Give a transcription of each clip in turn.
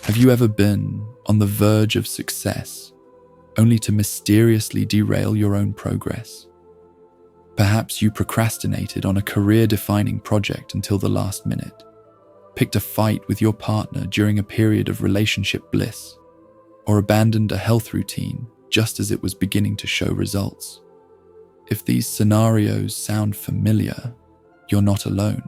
Have you ever been on the verge of success, only to mysteriously derail your own progress? Perhaps you procrastinated on a career-defining project until the last minute, picked a fight with your partner during a period of relationship bliss, or abandoned a health routine just as it was beginning to show results. If these scenarios sound familiar, you're not alone.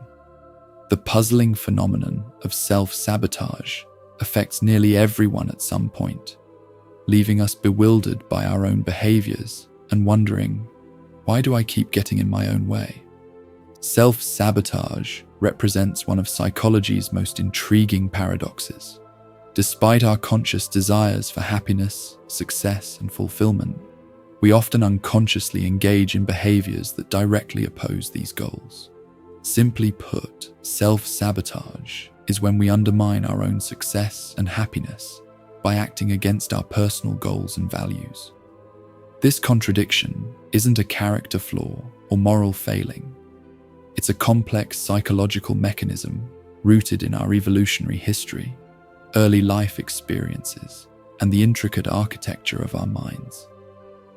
The puzzling phenomenon of self-sabotage affects nearly everyone at some point, leaving us bewildered by our own behaviors and wondering, why do I keep getting in my own way? Self-sabotage represents one of psychology's most intriguing paradoxes. Despite our conscious desires for happiness, success, and fulfillment, we often unconsciously engage in behaviors that directly oppose these goals. Simply put, self-sabotage is when we undermine our own success and happiness by acting against our personal goals and values. This contradiction isn't a character flaw or moral failing. It's a complex psychological mechanism rooted in our evolutionary history, early life experiences, and the intricate architecture of our minds.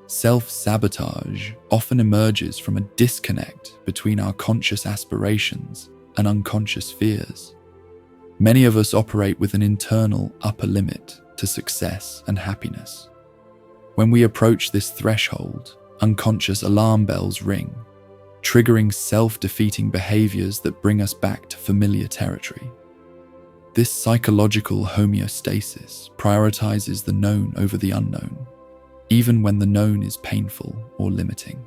Self-sabotage often emerges from a disconnect between our conscious aspirations and unconscious fears. Many of us operate with an internal upper limit to success and happiness. When we approach this threshold, unconscious alarm bells ring, triggering self-defeating behaviors that bring us back to familiar territory. This psychological homeostasis prioritizes the known over the unknown, even when the known is painful or limiting.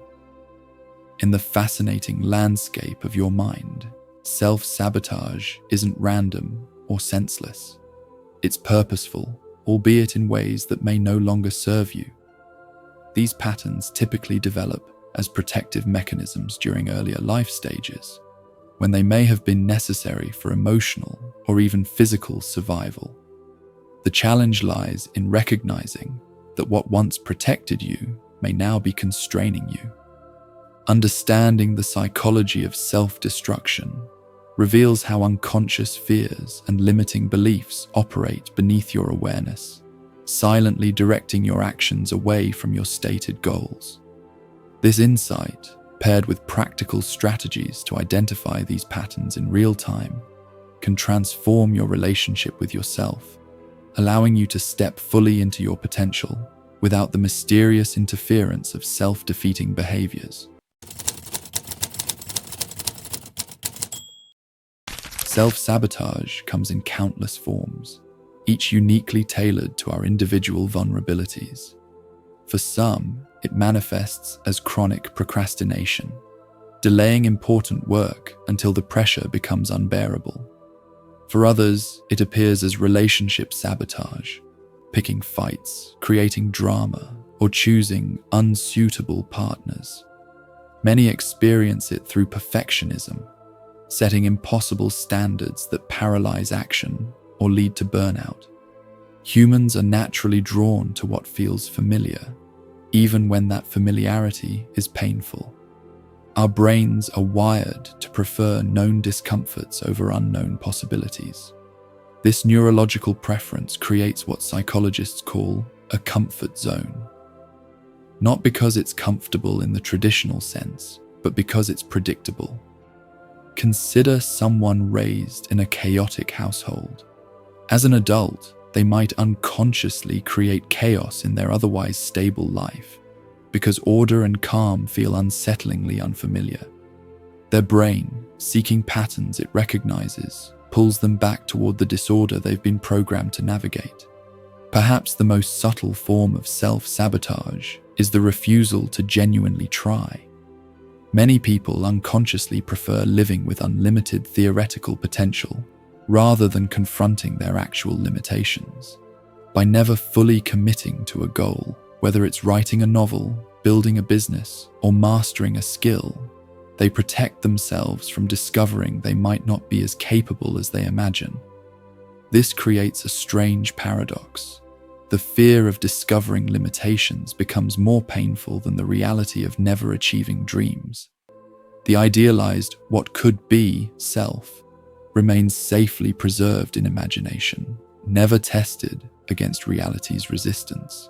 In the fascinating landscape of your mind, self-sabotage isn't random or senseless. It's purposeful, albeit in ways that may no longer serve you. These patterns typically develop as protective mechanisms during earlier life stages, when they may have been necessary for emotional or even physical survival. The challenge lies in recognizing that what once protected you may now be constraining you. Understanding the psychology of self-destruction reveals how unconscious fears and limiting beliefs operate beneath your awareness, silently directing your actions away from your stated goals. This insight, paired with practical strategies to identify these patterns in real time, can transform your relationship with yourself, allowing you to step fully into your potential without the mysterious interference of self-defeating behaviors. Self-sabotage comes in countless forms, each uniquely tailored to our individual vulnerabilities. For some, it manifests as chronic procrastination, delaying important work until the pressure becomes unbearable. For others, it appears as relationship sabotage, picking fights, creating drama, or choosing unsuitable partners. Many experience it through perfectionism, setting impossible standards that paralyze action or lead to burnout. Humans are naturally drawn to what feels familiar, even when that familiarity is painful. Our brains are wired to prefer known discomforts over unknown possibilities. This neurological preference creates what psychologists call a comfort zone. Not because it's comfortable in the traditional sense, but because it's predictable. Consider someone raised in a chaotic household. As an adult, they might unconsciously create chaos in their otherwise stable life, because order and calm feel unsettlingly unfamiliar. Their brain, seeking patterns it recognizes, pulls them back toward the disorder they've been programmed to navigate. Perhaps the most subtle form of self-sabotage is the refusal to genuinely try. Many people unconsciously prefer living with unlimited theoretical potential rather than confronting their actual limitations. By never fully committing to a goal, whether it's writing a novel, building a business, or mastering a skill, they protect themselves from discovering they might not be as capable as they imagine. This creates a strange paradox. The fear of discovering limitations becomes more painful than the reality of never achieving dreams. The idealized what could be self remains safely preserved in imagination, never tested against reality's resistance.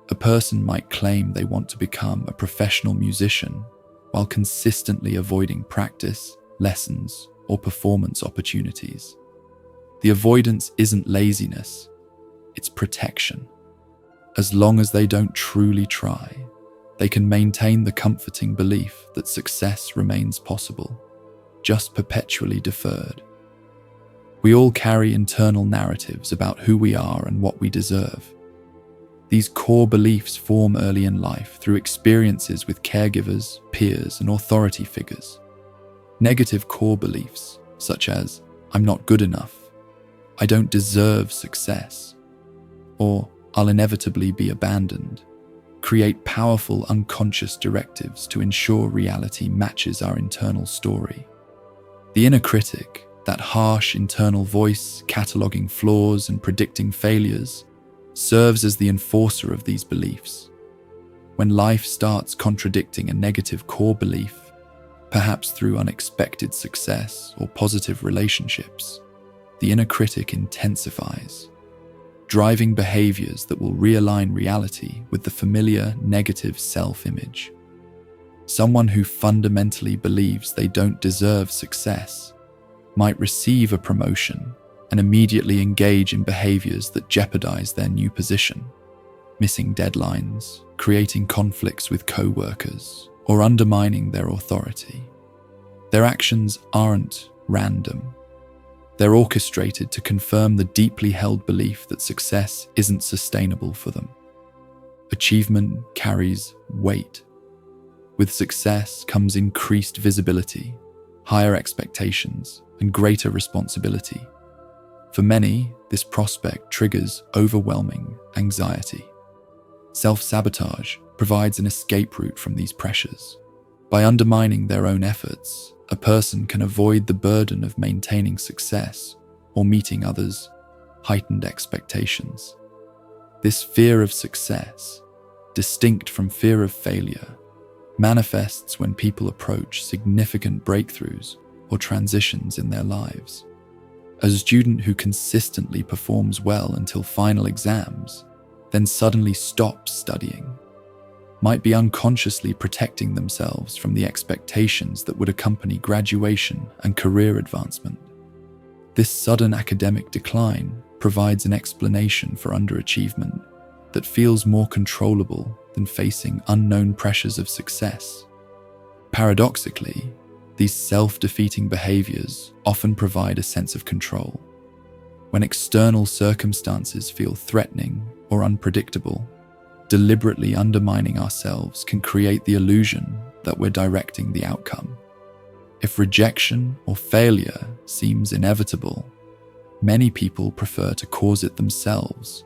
A person might claim they want to become a professional musician while consistently avoiding practice, lessons, or performance opportunities. The avoidance isn't laziness, it's protection. As long as they don't truly try, they can maintain the comforting belief that success remains possible, just perpetually deferred. We all carry internal narratives about who we are and what we deserve. These core beliefs form early in life through experiences with caregivers, peers, and authority figures. Negative core beliefs, such as, "I'm not good enough," "I don't deserve success," or "I'll inevitably be abandoned," create powerful unconscious directives to ensure reality matches our internal story. The inner critic, that harsh internal voice cataloging flaws and predicting failures, serves as the enforcer of these beliefs. When life starts contradicting a negative core belief, perhaps through unexpected success or positive relationships, the inner critic intensifies, driving behaviors that will realign reality with the familiar negative self-image. Someone who fundamentally believes they don't deserve success might receive a promotion and immediately engage in behaviors that jeopardize their new position, missing deadlines, creating conflicts with co-workers, or undermining their authority. Their actions aren't random. They're orchestrated to confirm the deeply held belief that success isn't sustainable for them. Achievement carries weight. With success comes increased visibility, higher expectations, and greater responsibility. For many, this prospect triggers overwhelming anxiety. Self-sabotage provides an escape route from these pressures. By undermining their own efforts, a person can avoid the burden of maintaining success or meeting others' heightened expectations. This fear of success, distinct from fear of failure, manifests when people approach significant breakthroughs or transitions in their lives. A student who consistently performs well until final exams, then suddenly stops studying, might be unconsciously protecting themselves from the expectations that would accompany graduation and career advancement. This sudden academic decline provides an explanation for underachievement that feels more controllable than facing unknown pressures of success. Paradoxically, these self-defeating behaviors often provide a sense of control. When external circumstances feel threatening or unpredictable, deliberately undermining ourselves can create the illusion that we're directing the outcome. If rejection or failure seems inevitable, many people prefer to cause it themselves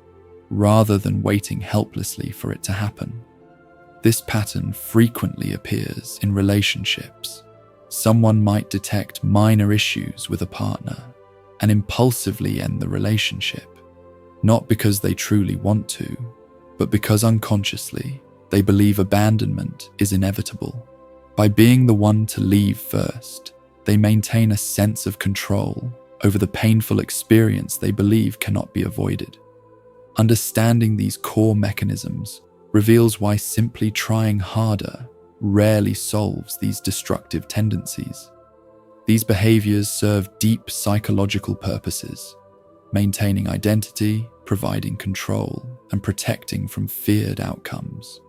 rather than waiting helplessly for it to happen. This pattern frequently appears in relationships. Someone might detect minor issues with a partner and impulsively end the relationship, not because they truly want to, but because unconsciously they believe abandonment is inevitable. By being the one to leave first, they maintain a sense of control over the painful experience they believe cannot be avoided. Understanding these core mechanisms reveals why simply trying harder rarely solves these destructive tendencies. These behaviors serve deep psychological purposes, maintaining identity, providing control, and protecting from feared outcomes.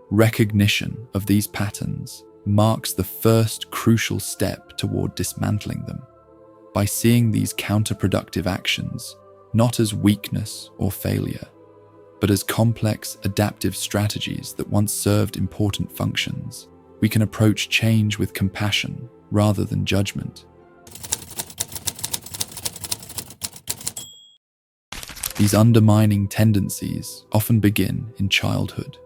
Recognition of these patterns marks the first crucial step toward dismantling them. By seeing these counterproductive actions not as weakness or failure, but as complex adaptive strategies that once served important functions, we can approach change with compassion rather than judgment. These undermining tendencies often begin in childhood,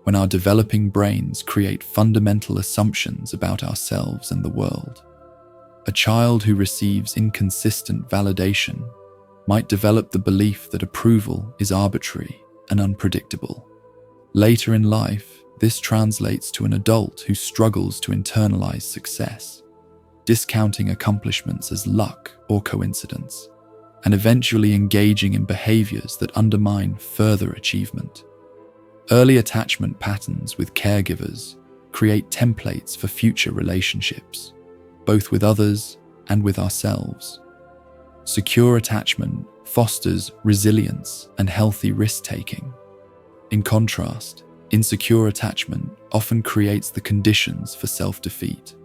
when our developing brains create fundamental assumptions about ourselves and the world. A child who receives inconsistent validation might develop the belief that approval is arbitrary and unpredictable. Later in life, this translates to an adult who struggles to internalize success, discounting accomplishments as luck or coincidence. and eventually engaging in behaviors that undermine further achievement. Early attachment patterns with caregivers create templates for future relationships, both with others and with ourselves. Secure attachment fosters resilience and healthy risk-taking. In contrast, insecure attachment often creates the conditions for self-defeat.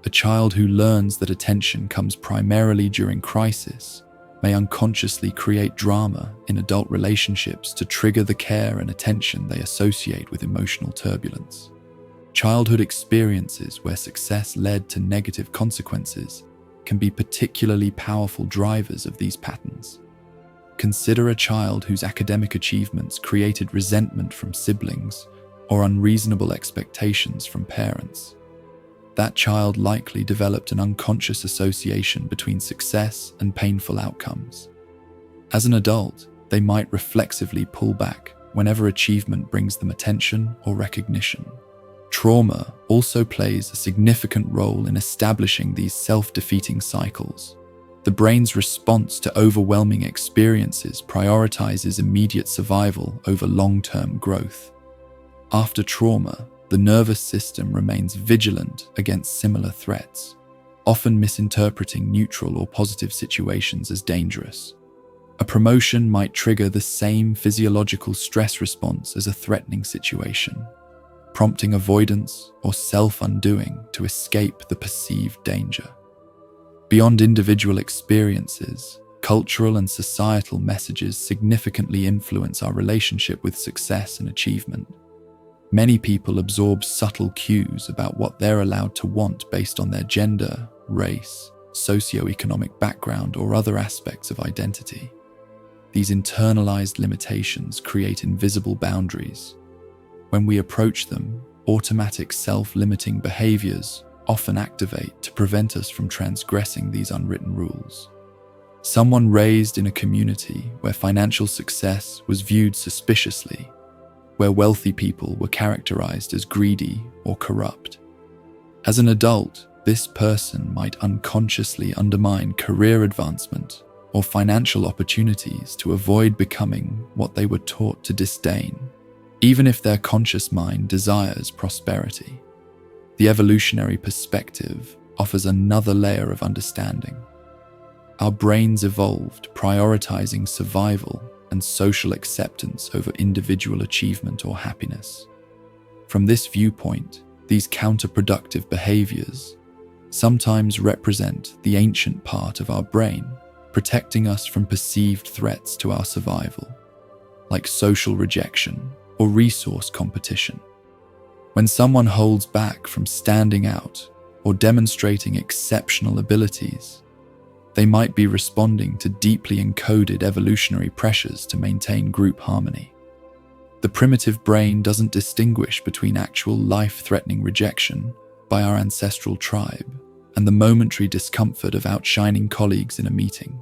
A child who learns that attention comes primarily during crisis may unconsciously create drama in adult relationships to trigger the care and attention they associate with emotional turbulence. Childhood experiences where success led to negative consequences can be particularly powerful drivers of these patterns. Consider a child whose academic achievements created resentment from siblings or unreasonable expectations from parents. That child likely developed an unconscious association between success and painful outcomes. As an adult, they might reflexively pull back whenever achievement brings them attention or recognition. Trauma also plays a significant role in establishing these self-defeating cycles. The brain's response to overwhelming experiences prioritizes immediate survival over long-term growth. After trauma, the nervous system remains vigilant against similar threats, often misinterpreting neutral or positive situations as dangerous. A promotion might trigger the same physiological stress response as a threatening situation, prompting avoidance or self-undoing to escape the perceived danger. Beyond individual experiences, cultural and societal messages significantly influence our relationship with success and achievement. Many people absorb subtle cues about what they're allowed to want based on their gender, race, socioeconomic background, or other aspects of identity. These internalized limitations create invisible boundaries. When we approach them, automatic self-limiting behaviors often activate to prevent us from transgressing these unwritten rules. Someone raised in a community where financial success was viewed suspiciously, where wealthy people were characterized as greedy or corrupt. As an adult, this person might unconsciously undermine career advancement or financial opportunities to avoid becoming what they were taught to disdain, even if their conscious mind desires prosperity. The evolutionary perspective offers another layer of understanding. Our brains evolved prioritizing survival and social acceptance over individual achievement or happiness. From this viewpoint, these counterproductive behaviors sometimes represent the ancient part of our brain, protecting us from perceived threats to our survival, like social rejection or resource competition. When someone holds back from standing out or demonstrating exceptional abilities, they might be responding to deeply encoded evolutionary pressures to maintain group harmony. The primitive brain doesn't distinguish between actual life-threatening rejection by our ancestral tribe and the momentary discomfort of outshining colleagues in a meeting.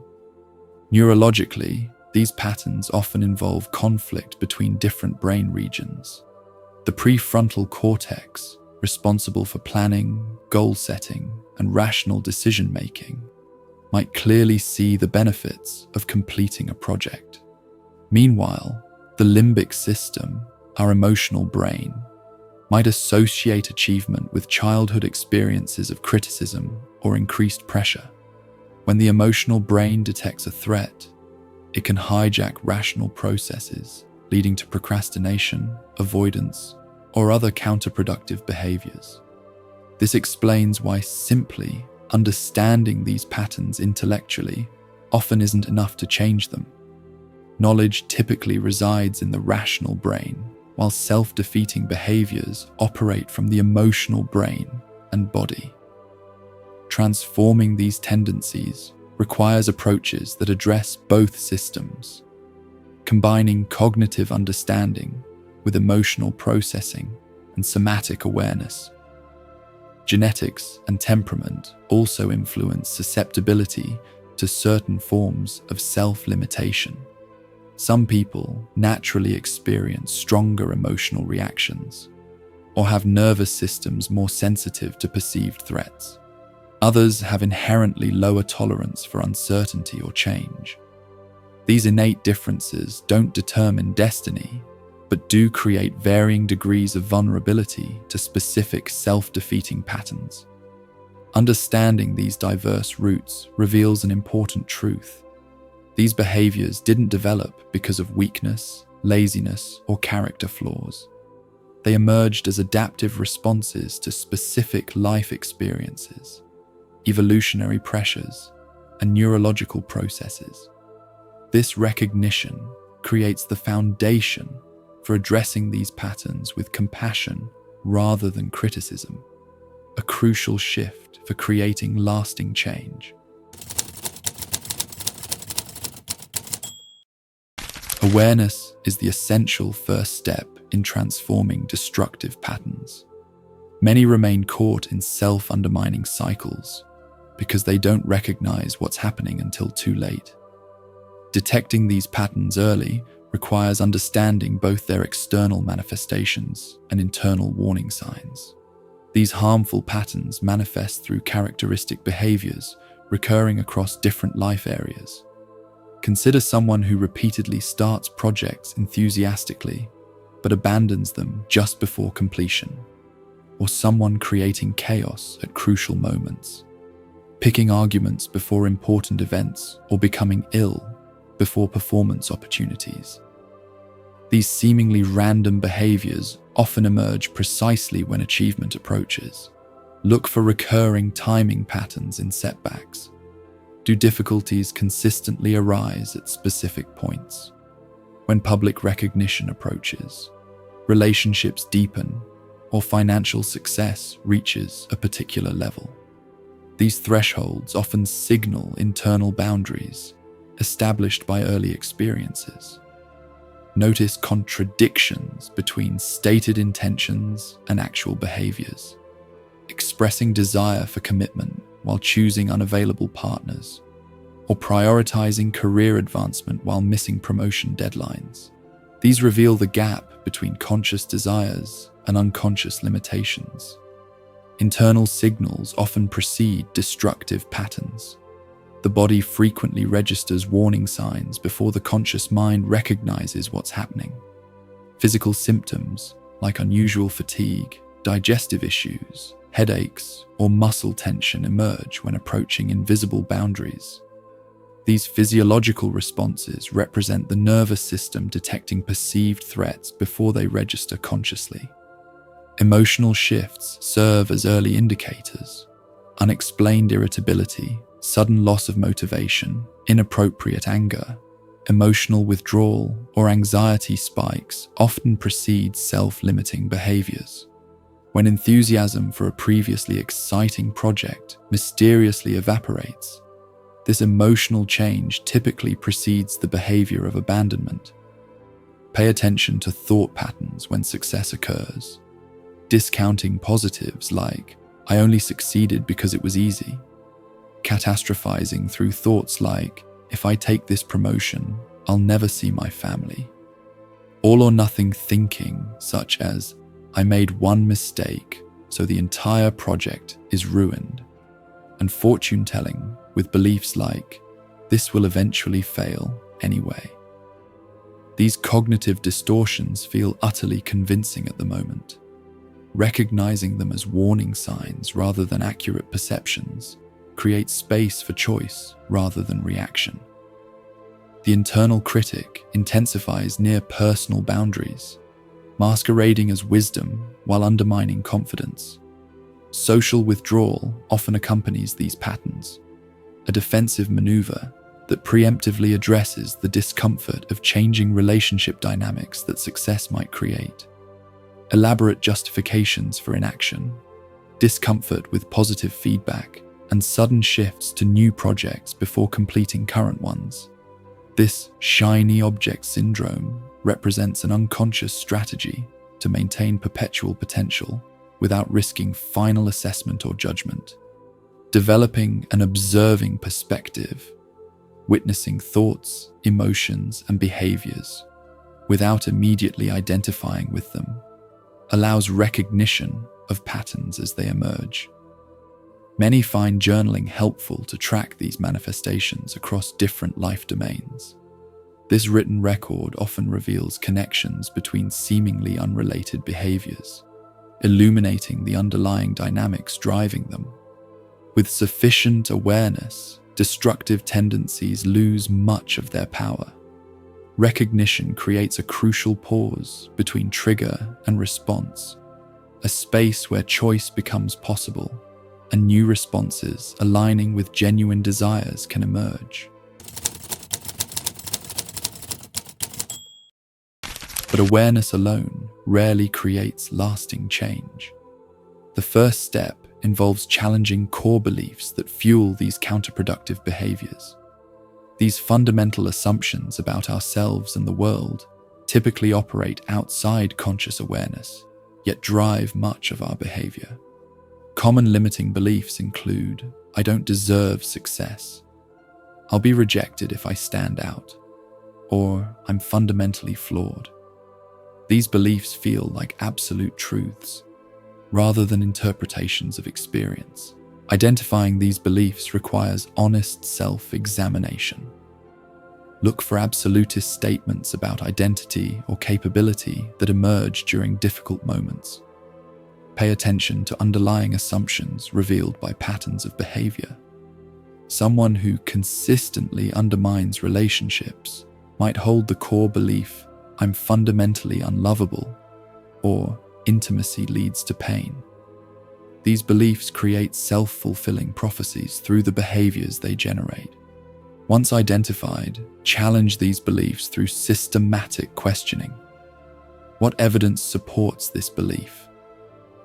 Neurologically, these patterns often involve conflict between different brain regions. The prefrontal cortex, responsible for planning, goal setting, and rational decision-making, might clearly see the benefits of completing a project. Meanwhile, the limbic system, our emotional brain, might associate achievement with childhood experiences of criticism or increased pressure. When the emotional brain detects a threat, it can hijack rational processes, leading to procrastination, avoidance, or other counterproductive behaviors. This explains why simply understanding these patterns intellectually often isn't enough to change them. Knowledge typically resides in the rational brain, while self-defeating behaviors operate from the emotional brain and body. Transforming these tendencies requires approaches that address both systems, combining cognitive understanding with emotional processing and somatic awareness. Genetics and temperament also influence susceptibility to certain forms of self-limitation. Some people naturally experience stronger emotional reactions or have nervous systems more sensitive to perceived threats. Others have inherently lower tolerance for uncertainty or change. These innate differences don't determine destiny, but do create varying degrees of vulnerability to specific self-defeating patterns. Understanding these diverse roots reveals an important truth. These behaviors didn't develop because of weakness, laziness, or character flaws. They emerged as adaptive responses to specific life experiences, evolutionary pressures, and neurological processes. This recognition creates the foundation for addressing these patterns with compassion rather than criticism, a crucial shift for creating lasting change. Awareness is the essential first step in transforming destructive patterns. Many remain caught in self-undermining cycles because they don't recognize what's happening until too late. Detecting these patterns early requires understanding both their external manifestations and internal warning signs. These harmful patterns manifest through characteristic behaviors recurring across different life areas. Consider someone who repeatedly starts projects enthusiastically but abandons them just before completion, or someone creating chaos at crucial moments, picking arguments before important events or becoming ill before performance opportunities. These seemingly random behaviors often emerge precisely when achievement approaches. Look for recurring timing patterns in setbacks. Do difficulties consistently arise at specific points? When public recognition approaches, relationships deepen, or financial success reaches a particular level. These thresholds often signal internal boundaries established by early experiences. Notice contradictions between stated intentions and actual behaviors, expressing desire for commitment while choosing unavailable partners, or prioritizing career advancement while missing promotion deadlines. These reveal the gap between conscious desires and unconscious limitations. Internal signals often precede destructive patterns. The body frequently registers warning signs before the conscious mind recognizes what's happening. Physical symptoms like unusual fatigue, digestive issues, headaches, or muscle tension emerge when approaching invisible boundaries. These physiological responses represent the nervous system detecting perceived threats before they register consciously. Emotional shifts serve as early indicators. Unexplained irritability, sudden loss of motivation, inappropriate anger, emotional withdrawal, or anxiety spikes often precede self-limiting behaviors. When enthusiasm for a previously exciting project mysteriously evaporates, this emotional change typically precedes the behavior of abandonment. Pay attention to thought patterns when success occurs, discounting positives like, "I only succeeded because it was easy," catastrophizing through thoughts like, "If I take this promotion, I'll never see my family." All or nothing thinking such as, "I made one mistake, so the entire project is ruined," and fortune telling with beliefs like, "This will eventually fail anyway." These cognitive distortions feel utterly convincing at the moment. Recognizing them as warning signs rather than accurate perceptions creates space for choice rather than reaction. The internal critic intensifies near personal boundaries, masquerading as wisdom while undermining confidence. Social withdrawal often accompanies these patterns, a defensive maneuver that preemptively addresses the discomfort of changing relationship dynamics that success might create. Elaborate justifications for inaction, discomfort with positive feedback, and sudden shifts to new projects before completing current ones. This shiny object syndrome represents an unconscious strategy to maintain perpetual potential without risking final assessment or judgment. Developing an observing perspective, witnessing thoughts, emotions, and behaviors without immediately identifying with them, allows recognition of patterns as they emerge. Many find journaling helpful to track these manifestations across different life domains. This written record often reveals connections between seemingly unrelated behaviors, illuminating the underlying dynamics driving them. With sufficient awareness, destructive tendencies lose much of their power. Recognition creates a crucial pause between trigger and response, a space where choice becomes possible and new responses aligning with genuine desires can emerge. But awareness alone rarely creates lasting change. The first step involves challenging core beliefs that fuel these counterproductive behaviors. These fundamental assumptions about ourselves and the world typically operate outside conscious awareness, yet drive much of our behavior. Common limiting beliefs include, I don't deserve success, I'll be rejected if I stand out, or I'm fundamentally flawed. These beliefs feel like absolute truths, rather than interpretations of experience. Identifying these beliefs requires honest self-examination. Look for absolutist statements about identity or capability that emerge during difficult moments. Pay attention to underlying assumptions revealed by patterns of behavior. Someone who consistently undermines relationships might hold the core belief, I'm fundamentally unlovable, or intimacy leads to pain. These beliefs create self-fulfilling prophecies through the behaviors they generate. Once identified, challenge these beliefs through systematic questioning. What evidence supports this belief?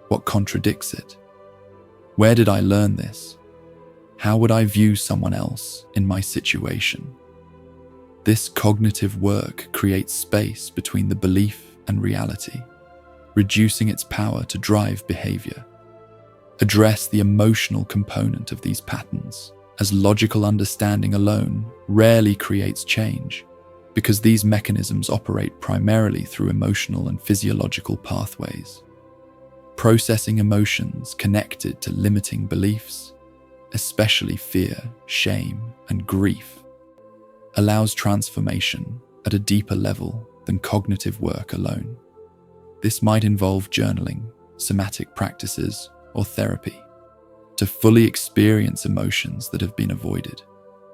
What contradicts it? Where did I learn this? How would I view someone else in my situation? This cognitive work creates space between the belief and reality, reducing its power to drive behavior. Address the emotional component of these patterns, as logical understanding alone rarely creates change, because these mechanisms operate primarily through emotional and physiological pathways. Processing emotions connected to limiting beliefs, especially fear, shame, and grief, allows transformation at a deeper level than cognitive work alone. This might involve journaling, somatic practices, or therapy to fully experience emotions that have been avoided.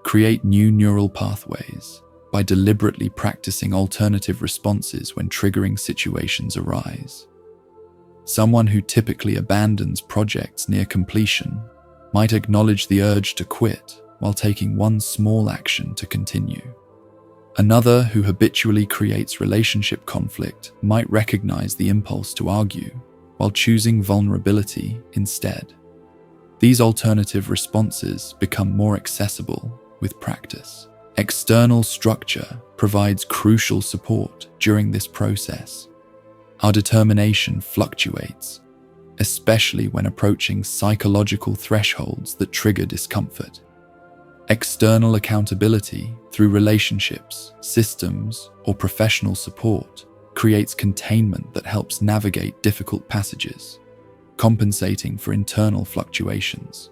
Create new neural pathways by deliberately practicing alternative responses when triggering situations arise. Someone who typically abandons projects near completion might acknowledge the urge to quit while taking one small action to continue. Another who habitually creates relationship conflict might recognize the impulse to argue while choosing vulnerability instead. These alternative responses become more accessible with practice. External structure provides crucial support during this process. Our determination fluctuates, especially when approaching psychological thresholds that trigger discomfort. External accountability through relationships, systems, or professional support creates containment that helps navigate difficult passages, compensating for internal fluctuations.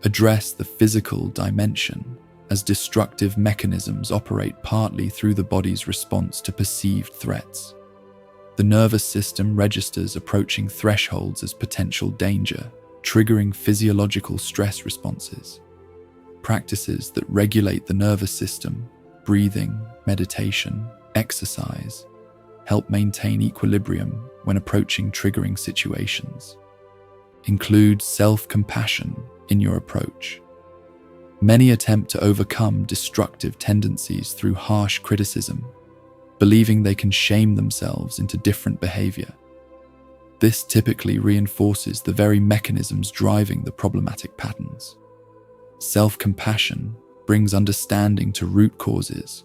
Address the physical dimension, as destructive mechanisms operate partly through the body's response to perceived threats. The nervous system registers approaching thresholds as potential danger, triggering physiological stress responses. Practices that regulate the nervous system, breathing, meditation, exercise, help maintain equilibrium when approaching triggering situations. Include self-compassion in your approach. Many attempt to overcome destructive tendencies through harsh criticism, believing they can shame themselves into different behavior. This typically reinforces the very mechanisms driving the problematic patterns. Self-compassion brings understanding to root causes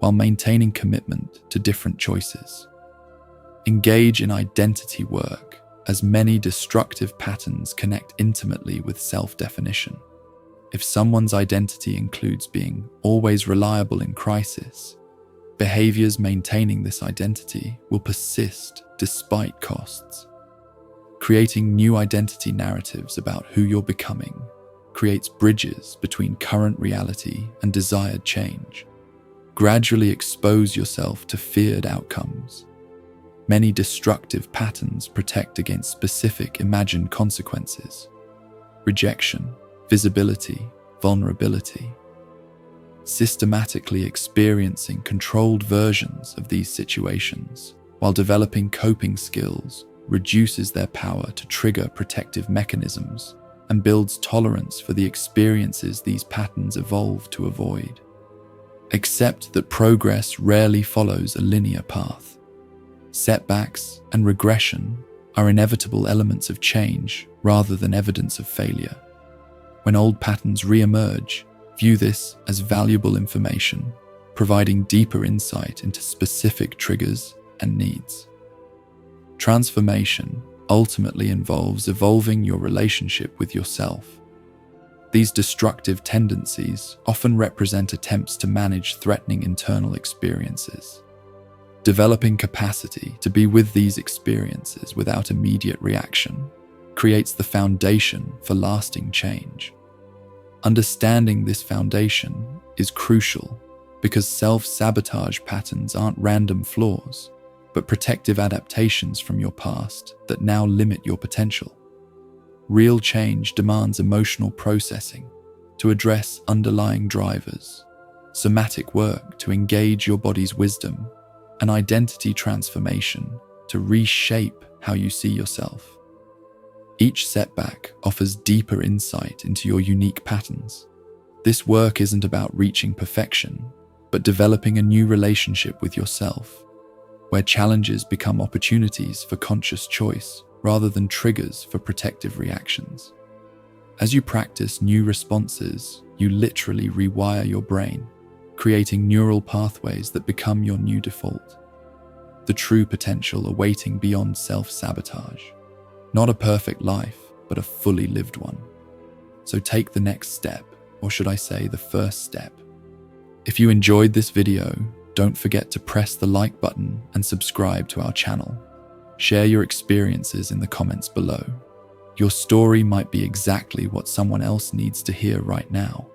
while maintaining commitment to different choices. Engage in identity work, as many destructive patterns connect intimately with self-definition. If someone's identity includes being always reliable in crisis, behaviors maintaining this identity will persist despite costs. Creating new identity narratives about who you're becoming creates bridges between current reality and desired change. Gradually expose yourself to feared outcomes. Many destructive patterns protect against specific imagined consequences: rejection, visibility, vulnerability. Systematically experiencing controlled versions of these situations while developing coping skills reduces their power to trigger protective mechanisms and builds tolerance for the experiences these patterns evolve to avoid. Accept that progress rarely follows a linear path. Setbacks and regression are inevitable elements of change rather than evidence of failure. When old patterns re-emerge, view this as valuable information, providing deeper insight into specific triggers and needs. Transformation ultimately involves evolving your relationship with yourself. These destructive tendencies often represent attempts to manage threatening internal experiences. Developing capacity to be with these experiences without immediate reaction creates the foundation for lasting change. Understanding this foundation is crucial because self-sabotage patterns aren't random flaws, but protective adaptations from your past that now limit your potential. Real change demands emotional processing to address underlying drivers, somatic work to engage your body's wisdom, and identity transformation to reshape how you see yourself. Each setback offers deeper insight into your unique patterns. This work isn't about reaching perfection, but developing a new relationship with yourself, where challenges become opportunities for conscious choice rather than triggers for protective reactions. As you practice new responses, you literally rewire your brain, creating neural pathways that become your new default. The true potential awaiting beyond self-sabotage. Not a perfect life, but a fully lived one. So take the next step, or should I say the first step. If you enjoyed this video, don't forget to press the like button and subscribe to our channel. Share your experiences in the comments below. Your story might be exactly what someone else needs to hear right now.